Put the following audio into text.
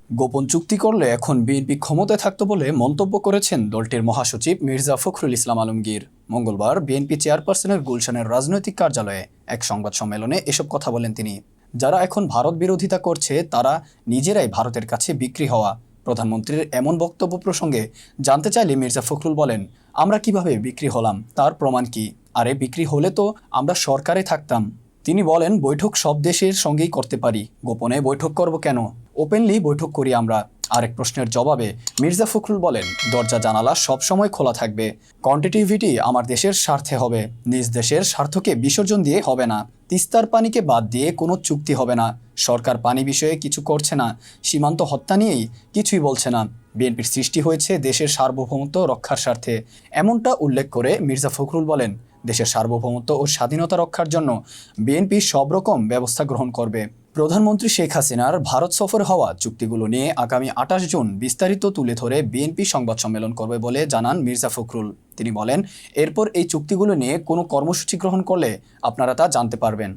গোপন চুক্তি করলে এখন বিএনপি ক্ষমতায় থাকত বলে মন্তব্য করেছেন দলটির মহাসচিব মির্জা ফখরুল ইসলাম আলমগীর। মঙ্গলবার বিএনপি চেয়ারপারসনের গুলশানের রাজনৈতিক কার্যালয়ে এক সংবাদ সম্মেলনে এসব কথা বলেন তিনি। যারা এখন ভারত বিরোধিতা করছে তারা নিজেরাই ভারতের কাছে বিক্রি হওয়া। প্রধানমন্ত্রীর এমন বক্তব্য প্রসঙ্গে জানতে চাইলে মির্জা ফখরুল বলেন, আমরা কিভাবে বিক্রি হলাম তার প্রমাণ কি? আরে বিক্রি হলে তো আমরা সরকারে থাকতাম। তিনি বলেন, বৈঠক সব দেশের সঙ্গেই করতে পারি, গোপনে বৈঠক করব কেন? ওপেনলি বৈঠক করি আমরা। আরেক প্রশ্নের জবাবে মির্জা ফখরুল বলেন, দরজা জানালা সবসময় খোলা থাকবে। কন্টিটিভিটি আমার দেশের স্বার্থে হবে, নিজ দেশের স্বার্থকে বিসর্জন দিয়ে হবে না। তিস্তার পানিকে বাদ দিয়ে কোনো চুক্তি হবে না। সরকার পানি বিষয়ে কিছু করছে না, সীমান্ত হত্যা নিয়েই কিছুই বলছে না। বিএনপির সৃষ্টি হয়েছে দেশের সার্বভৌমত্ব রক্ষার স্বার্থে। এমনটা উল্লেখ করে মির্জা ফখরুল বলেন, দেশের সার্বভৌমত্ব ও স্বাধীনতা রক্ষার জন্য বিএনপি সব রকম ব্যবস্থা গ্রহণ করবে। প্রধানমন্ত্রী শেখ হাসিনার ভারত সফর হওয়া চুক্তিগুলো নিয়ে আগামী 28 জুন বিস্তারিত তুলে ধরে বিএনপি সংবাদ সম্মেলন করবে বলে জানান মির্জা ফখরুল। তিনি বলেন, এরপর এই চুক্তিগুলো নিয়ে কোনো কর্মসূচি গ্রহণ করলে আপনারা তা জানতে পারবেন।